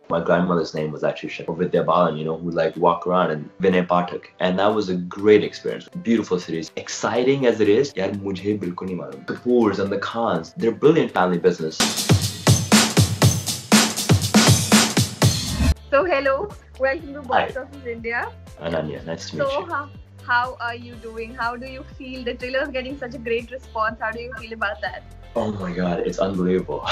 My grandmother's name was actually Vidya Balan, who like walk around, and Vinay Patak. And that was a great experience. Beautiful cities. Exciting as it is, yaar, mujhe bilkul nahi malum. The Kapoors and the Khans, they're brilliant family business. So hello, welcome to Hi, Box Office India. Ananya, nice to meet So you. how are you doing? How do you feel? The trailer is getting such a great response. How do you feel about that? Oh my god, it's unbelievable.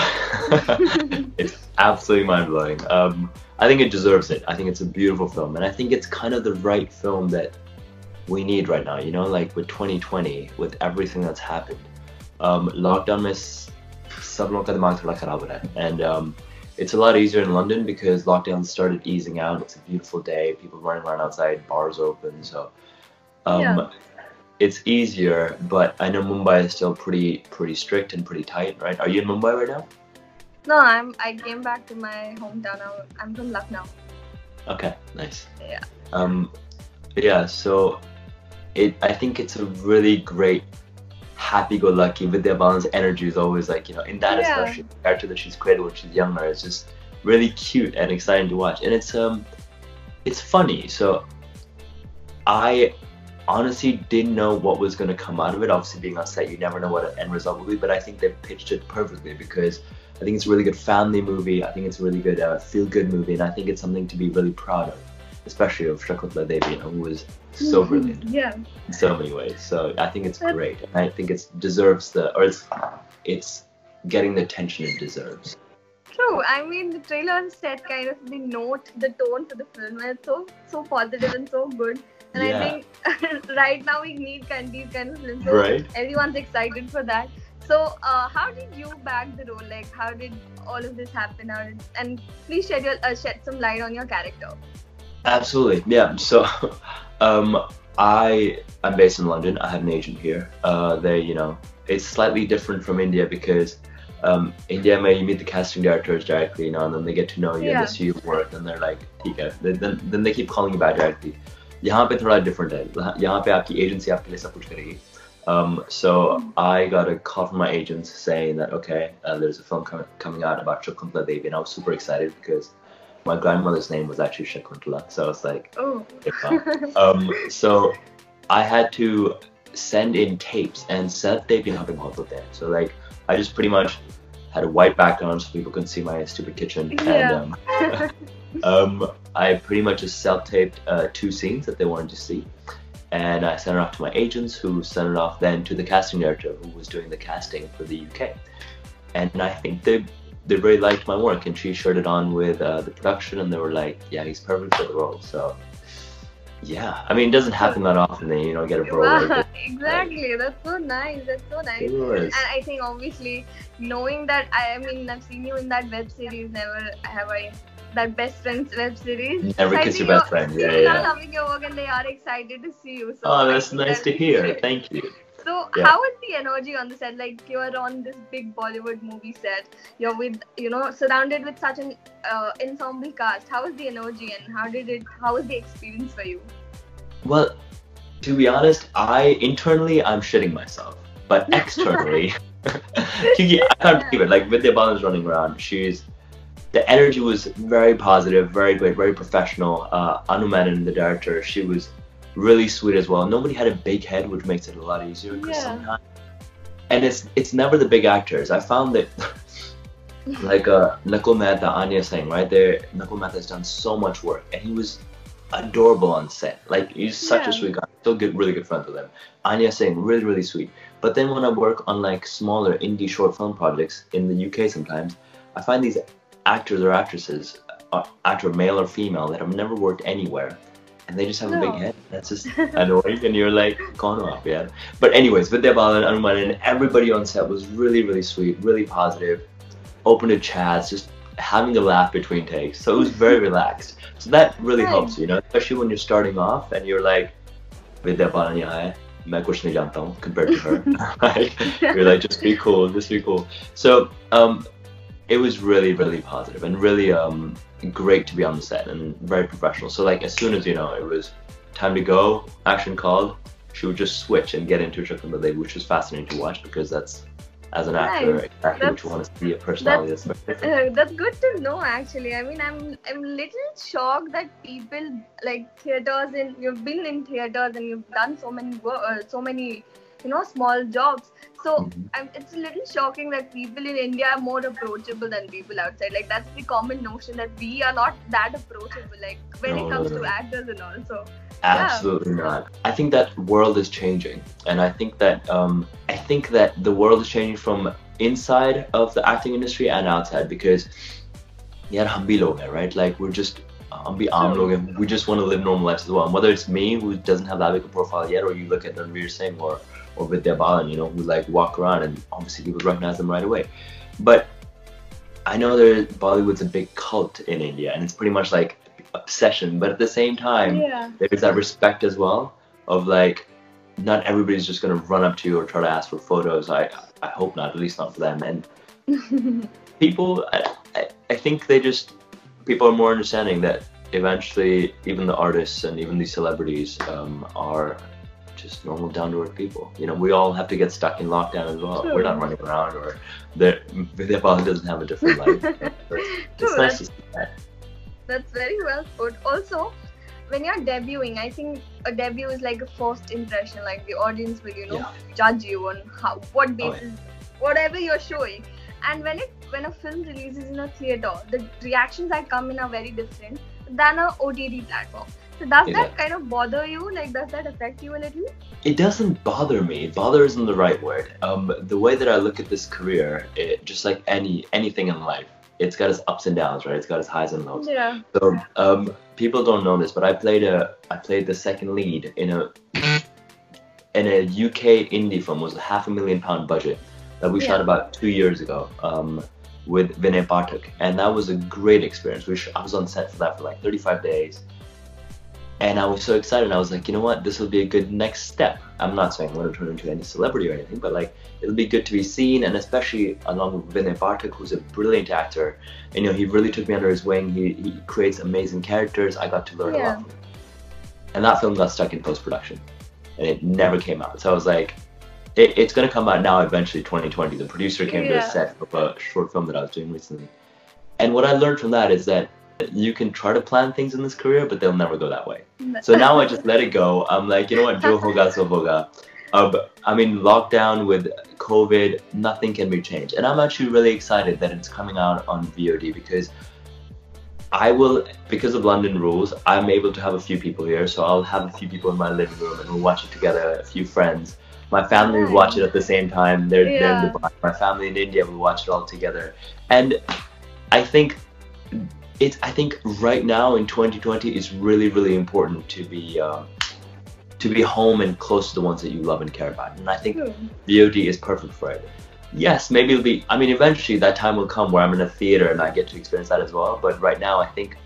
It's absolutely mind-blowing. I think it deserves it. I think it's a beautiful film, and I think it's kind of the right film that we need right now, like with 2020, with everything that's happened. Lockdown mein sab log ka dimag thoda kharab ho raha hai. And it's a lot easier in London because lockdown started easing out. It's a beautiful day, people running around outside, bars open, so Yeah. um, it's easier. But I know Mumbai is still pretty strict and pretty tight, right? Are you in Mumbai right now? No, I came back to my hometown now. I'm from Lucknow. Okay, nice. Yeah. Um, yeah, so I think it's a really great, happy-go-lucky. Vidya Balan's energy is always like, in that Yeah. especially, the character that she's created when she's younger is just really cute and exciting to watch. And it's funny. So I honestly didn't know what was going to come out of it. Obviously, being on set, you never know what an end result will be. But I think they pitched it perfectly because I think it's a really good family movie. I think it's a really good feel-good movie, and I think it's something to be really proud of, especially of Shakuntala Devi, who was so brilliant Yeah. in so many ways. So I think it's That's great, and I think it deserves it's getting the attention it deserves. true. I mean, the trailer set kind of the note, the tone for the film, and it's so positive and so good. And I Yeah, think right now we need these kind of films. So right. everyone's excited for that. So how did you bag the role? Like, how did all of this happen? And please shed some light on your character. Absolutely, yeah. So, I'm based in London. I have an agent here. It's slightly different from India because India, may you meet the casting directors directly, and then they get to know you and Yeah. they see your work, and they're like, ठीक है. Then they keep calling you back directly. यहाँ पे थोड़ा different है. यहाँ पे आपकी agency आपके लिए सब कुछ करेगी. So I got a call from my agents saying that okay, there's a film coming out about Shakuntala Devi, and I was super excited because my grandmother's name was actually Shakuntala, so I was like, Oh. so I had to send in tapes, and set tape यहाँ पे बहुत होते हैं. So like I just pretty much had a white background so people couldn't see my stupid kitchen, Yeah. and I pretty much just self-taped 2 scenes that they wanted to see, and I sent it off to my agents, who sent it off then to the casting director, who was doing the casting for the UK. And I think they really liked my work, and she shared it on with the production, and they were like, yeah, he's perfect for the role. So yeah, I mean, it doesn't happen that often that you don't get a role like Wow, this. exactly. That's so nice. That's so nice. It was. And I think obviously knowing that I mean I've seen you in that web series, Never Have I, that Best Friends web series. Never So I kiss think your best friend. Yeah, people are yeah. loving your work and they are excited to see you. So Oh, I that's think nice that to is hear. great. Thank you. So Yeah. how is the energy on the set? Like you're on this big Bollywood movie set. You're with surrounded with such an ensemble cast. How is the energy and how was the experience for you? Well, to be honest, internally I'm shitting myself, but externally, क्योंकि I can't believe it. Like Vidya Balan's running around. The energy was very positive, very great, very professional. Anu Menon, the director, she was really sweet as well. Nobody had a big head, which makes it a lot easier. Because Yeah. sometimes, and it's never the big actors. I found that like Nakul Mehta, Anya saying right there, Nakul Mehta has done so much work, and he was adorable on set. Like he's such a Yeah. sweet guy. Still good, really good friends with him. Anya saying really, really sweet. But then when I work on like smaller indie short film projects in the UK, sometimes I find these actors or actresses, actor male or female, that have never worked anywhere, and they just have a big No. head. That's just annoying, and you're like, gone off, yeah. But anyways, Vidya Balan, Anuman, and everybody on set was really, really sweet, really positive, open to chats, just having a laugh between takes. So it was very relaxed. So that really helps, Nice. especially when you're starting off and you're like, Vidya Balan yahan hai, main kuch nahi janta hu compared to her. Right? You're like, just be cool, just be cool. So it was really, really positive and really great to be on the set and very professional. So like as soon as it was time to go, action called, she would just switch and get into Shakuntala Devi, which was fascinating to watch because that's as an actor, Nice. exactly what you want to see, a personality that's very different. That's good to know actually. I mean, I'm little shocked that people like theaters and you've been in theaters and you've done so many small jobs. So Mhm. it's a little shocking that people in India are more approachable than people outside. Like that's the common notion that we are not that approachable. Like when No, it no, comes no, to no. actors and all. So yeah, Absolutely not. I think that world is changing, and I think that the world is changing from inside of the acting industry and outside because यार हम भी लोग हैं, right? Like we're just हम भी आम true. लोग हैं. We just want to live normal lives as well. And whether it's me who doesn't have that big a profile yet, or you look at Ranveer Singh or Vidya Balan, you know, who like walk around and obviously people recognize them right away. But I know Bollywood's a big cult in India, and it's pretty much like obsession. But at the same time, Yeah. there's that respect as well of like not everybody's just gonna run up to you or try to ask for photos. I hope not, at least not for them. And people, I think people are more understanding that eventually even the artists and even these celebrities are just normal down to earth people. You know, we all have to get stuck in lockdown as well. True. We're not running around, or Vidya Balan doesn't have a different life. It's True. nice to see that. That's very well put. Also, when you're debuting, I think a debut is like a first impression. Like the audience will, Yeah. judge you on what Oh, basis, whatever you're showing. And when a film releases in a theater, the reactions that come in are very different than a OTT platform. So does Yeah. that kind of bother you? Like, does that affect you a little? It doesn't bother me. Bother isn't the right word. The way that I look at this career, just like anything in life, it's got its ups and downs, right? It's got its highs and lows. Yeah. So people don't know this, but I played the second lead in a UK indie film. It was a £500,000 budget that we shot about 2 years ago with Vinay Patak, and that was a great experience. I was on set for that for like 35 days. And I was so excited. I was like, you know what? This will be a good next step. I'm not saying I'm going to turn into any celebrity or anything, but like it'll be good to be seen, and especially along with Vinay Patak, who's a brilliant actor. And, he really took me under his wing. He creates amazing characters. I got to learn a lot from him. And that film got stuck in post-production, and it never came out. So I was like, it's going to come out now eventually, 2020. The producer came to the set of a short film that I was doing recently. And what I learned from that is that you can try to plan things in this career, but they'll never go that way. So now I just let it go. I'm like, you know what, jo hoga so hoga. I mean, lockdown with COVID, nothing can be changed. And I'm actually really excited that it's coming out on VOD because because of London rules, I'm able to have a few people here. So I'll have a few people in my living room and we'll watch it together, a few friends. My family will watch it at the same time. They're in Dubai. My family in India will watch it all together. And I think right now in 2020 it's really, really important to be home and close to the ones that you love and care about. And I think VOD is perfect for it. Yes, maybe eventually that time will come where I'm in a theater and I get to experience that as well. But right now I think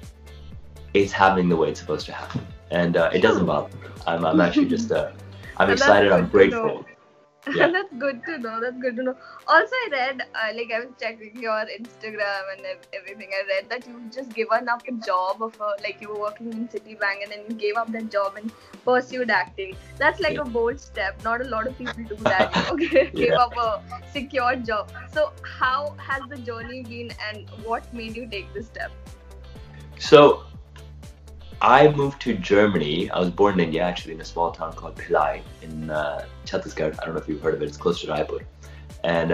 it's happening the way it's supposed to happen. And it doesn't bother me. I'm actually just, I'm excited, I'm grateful. Yeah. That's good to know. That's good to know. Also, I read, I was checking your Instagram and everything. I read that you've just given up a job you were working in Citibank and then you gave up that job and pursued acting. That's like a bold step. Not a lot of people do that. Give up a secure job. So, how has the journey been and what made you take this step? So, I moved to Germany. I was born in India, actually, in a small town called Bhilai in Chhattisgarh. I don't know if you've heard of it. It's close to Raipur. And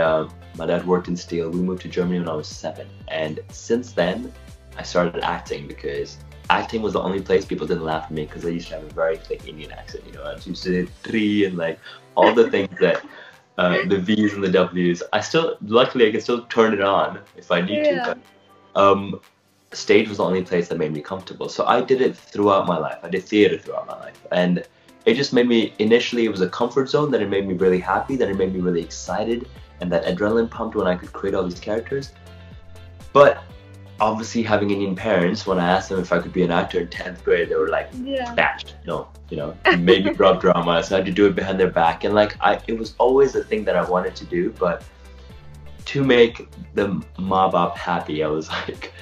my dad worked in steel. We moved to Germany when I was 7. And since then, I started acting because acting was the only place people didn't laugh at me because I used to have a very thick Indian accent. I used to say tree and like all the things that the V's and the W's. Luckily, I can still turn it on if I need to. But stage was the only place that made me comfortable. So I did it throughout my life. I did theater throughout my life. And it just made me, initially it was a comfort zone, then it made me really happy, then it made me really excited, and that adrenaline pumped when I could create all these characters. But obviously having Indian parents, when I asked them if I could be an actor in 10th grade, they were like, bashed. No, made me drop drama, so I had to do it behind their back. And it was always a thing that I wanted to do, but to make the Ma-Bap happy, I was like,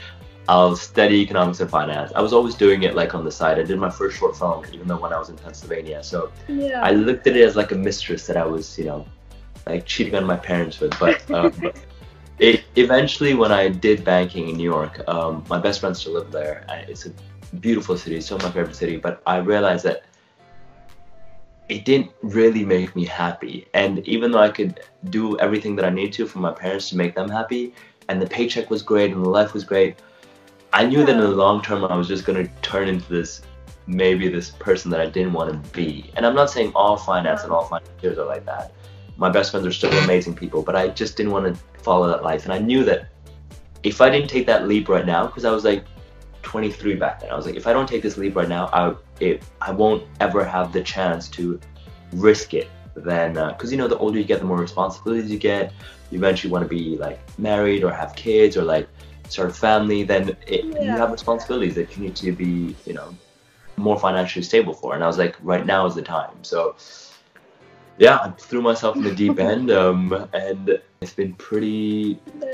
I'll study economics and finance. I was always doing it on the side. I did my first short film, even though when I was in Pennsylvania. So I looked at it as like a mistress that I was, like cheating on my parents with. But it eventually, when I did banking in New York, my best friend still lived there. It's a beautiful city, still my favorite city. But I realized that it didn't really make me happy. And even though I could do everything that I need to for my parents to make them happy, and the paycheck was great and the life was great, I knew that in the long term I was just going to turn into this person that I didn't want to be. And I'm not saying all finance and all financiers are like that. My best friends are still amazing people, but I just didn't want to follow that life. And I knew that if I didn't take that leap right now, because I was like 23 back then, I was like, if I don't take this leap right now, I won't ever have the chance to risk it. Then, because you know, the older you get, the more responsibilities you get. You eventually want to be like married or have kids or like start a family. Then you have responsibilities that you need to be, you know, more financially stable for. And I was like, right now is the time. So yeah, I threw myself in the deep end, and it's been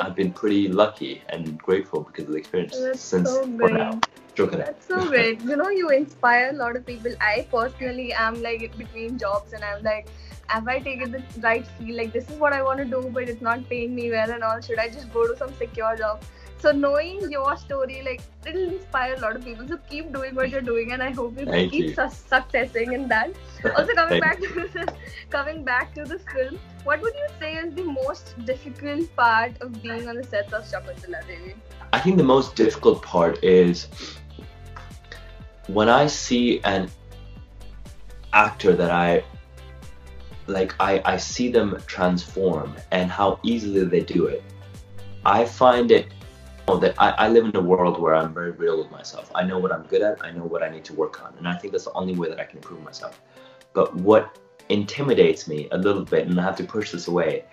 I've been pretty lucky and grateful because of the experience since for now. That's so great. You know, you inspire a lot of people. I personally am like between jobs, and I'm like, have I taken the right field? Like, this is what I want to do, but it's not paying me well and all. Should I just go to some secure job? So knowing your story, like, it'll inspire a lot of people. So keep doing what you're doing, and I hope you keep successing in that. Also, coming back to the film, what would you say is the most difficult part of being on the sets of Shakuntala Devi? I think the most difficult part is when I see an actor that I see them transform and how easily they do it. I find it that I live in a world where I'm very real with myself. I know what I'm good at, I know what I need to work on, and I think that's the only way that I can improve myself. But what intimidates me a little bit, and I have to push this away,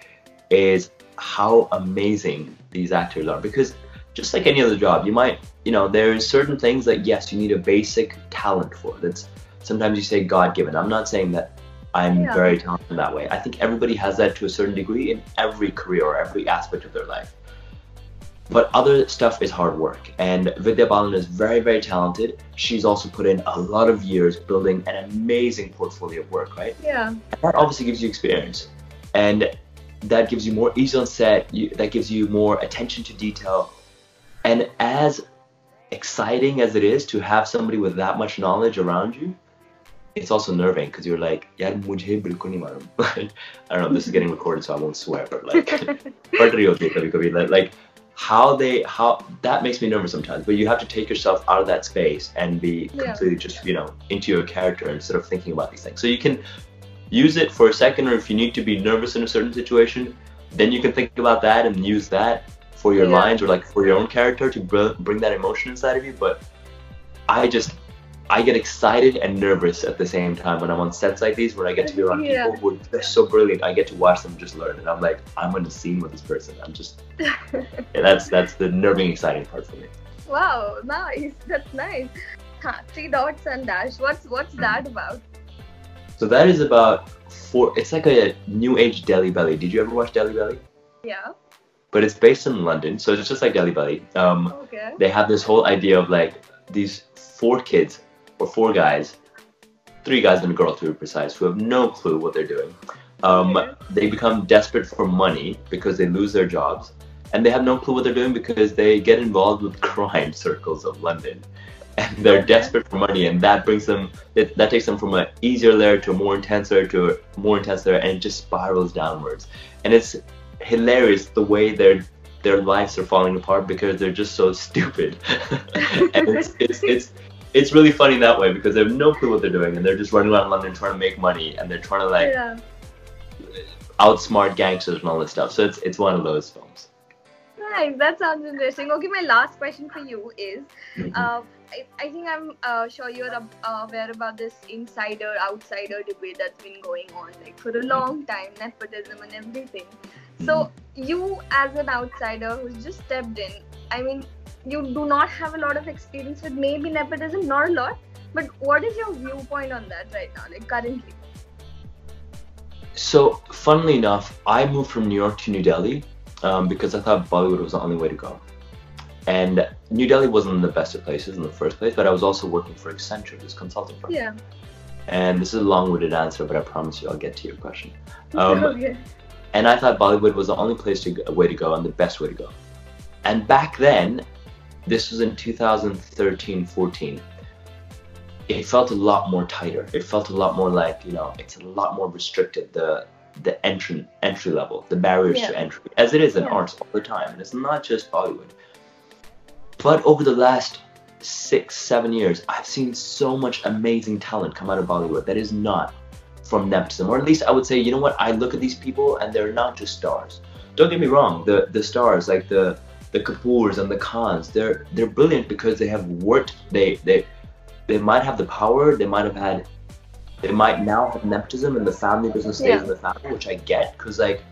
is how amazing these actors are. Because just like any other job, you might, you know, there's certain things that, yes, you need a basic talent for. That's sometimes you say God-given. I'm not saying that I'm very talented in that way. I think everybody has that to a certain degree in every career or every aspect of their life. But other stuff is hard work. And Vidya Balan is very, very talented. She's also put in a lot of years building an amazing portfolio of work, right? Yeah. And that obviously gives you experience. And that gives you more ease on set. That gives you more attention to detail. And as exciting as it is to have somebody with that much knowledge around you, it's also nerving because you're like, yaar mujhe bilkul nahi malum. I don't know, this is getting recorded so I won't swear, but like, like how that makes me nervous sometimes. But you have to take yourself out of that space and be completely just, you know, into your character instead of thinking about these things. So you can use it for a second, or if you need to be nervous in a certain situation, then you can think about that and use that for your lines or like for your own character to bring that emotion inside of you. But I get excited and nervous at the same time when I'm on sets like these, where I get to be around people who are so brilliant. I get to watch them just learn, and I'm like, I'm in a scene with this person. I'm just, that's the nerving, exciting part for me. Wow, nice. That's nice. Three Dots and Dash. What's that about? So that is about it's like a new age Delhi Belly. Did you ever watch Delhi Belly? Yeah. But it's based in London, so it's just like Delhi Belly. They have this whole idea of like these 4 kids, or 4 guys, 3 guys and a girl to be precise, who have no clue what they're doing. They become desperate for money because they lose their jobs, and they have no clue what they're doing because they get involved with crime circles of London, and they're desperate for money, and that brings them, that takes them from an easier layer to a more intense layer to a more intense layer, and it just spirals downwards. And it's hilarious the way their lives are falling apart because they're just so stupid. And it's really funny that way because they have no clue what they're doing, and they're just running around London trying to make money, and they're trying to like outsmart gangsters and all this stuff. So it's one of those films. Nice, that sounds interesting. Okay, my last question for you is, I think I'm sure you're aware about this insider-outsider debate that's been going on like for a long time, nepotism and everything. So you as an outsider who's just stepped in, I mean, you do not have a lot of experience with maybe nepotism, not a lot, but what is your viewpoint on that right now, like currently? So, funnily enough, I moved from New York to New Delhi because I thought Bollywood was the only way to go. And New Delhi wasn't the best of places in the first place, but I was also working for Accenture, this consulting firm. Yeah. And this is a long-winded answer, but I promise you I'll get to your question. Okay. And I thought Bollywood was the only way to go and the best way to go. And back then, this was in 2013, 14. It felt a lot more tighter. It felt a lot more like, it's a lot more restricted. The entry level, the barriers to entry, as it is in arts all the time. And it's not just Bollywood. But over the last 6-7 years, I've seen so much amazing talent come out of Bollywood that is not from nepotism, or at least I would say, you know what? I look at these people and they're not just stars. Don't get me wrong. The stars like the Kapoors and the Khans, they're brilliant because they have worked. They might have the power. They might now have nepotism, and the family business stays in the family, which I get, because like,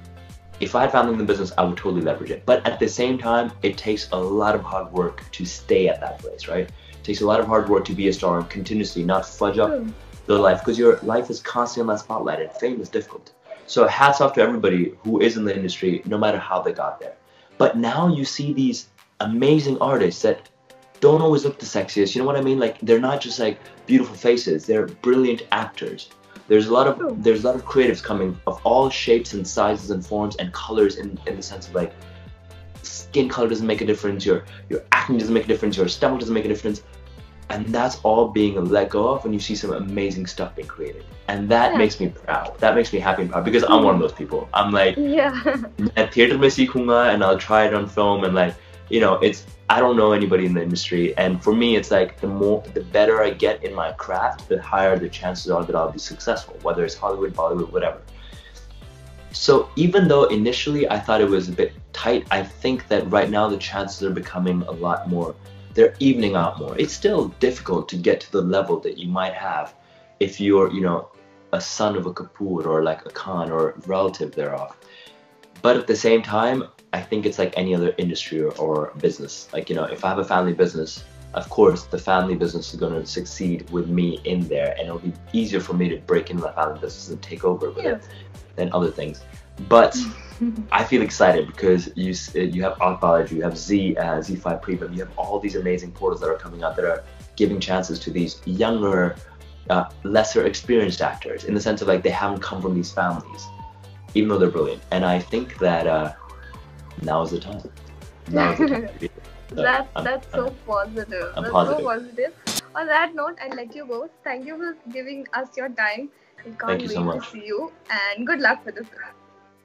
if I had family in the business, I would totally leverage it. But at the same time, it takes a lot of hard work to stay at that place, right? It takes a lot of hard work to be a star and continuously not fudge up the life, because your life is constantly on that spotlight, and fame is difficult. So hats off to everybody who is in the industry, no matter how they got there. But now you see these amazing artists that don't always look the sexiest. You know what I mean? Like, they're not just like beautiful faces. They're brilliant actors. There's a lot of creatives coming of all shapes and sizes and forms and colors, in the sense of like, skin color doesn't make a difference, your acne doesn't make a difference, your stomach doesn't make a difference. And that's all being let go of when you see some amazing stuff being created. And that makes me proud. That makes me happy and proud, because I'm one of those people. I'm like, theater mein seekhunga, and I'll try it on film, and like, I don't know anybody in the industry, and for me it's like the better I get in my craft, the higher the chances are that I'll be successful, whether it's Hollywood, Bollywood, whatever. So even though initially I thought it was a bit tight, I think that right now the chances are becoming a lot more, they're evening out more. It's still difficult to get to the level that you might have if you're, a son of a Kapoor or like a Khan or relative thereof. But at the same time, I think it's like any other industry or business. Like, if I have a family business, of course, the family business is going to succeed with me in there, and it'll be easier for me to break into that family business and take over with it than other things. But I feel excited because you have Akbalaj, you have Z5 Premium, you have all these amazing portals that are coming out that are giving chances to these younger, lesser experienced actors, in the sense of like, they haven't come from these families, even though they're brilliant. And I think that now is the time. Now is the time. That's so positive. That's so positive. On that note, I'll let you go. Thank you for giving us your time. I can't Thank you so much. to see you, and good luck with the film.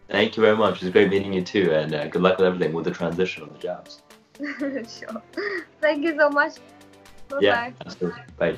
Thank you very much. It was great meeting you too, and good luck with everything with the transition of the jobs. Sure. Thank you so much. Bye-bye. Yeah, absolutely. Bye.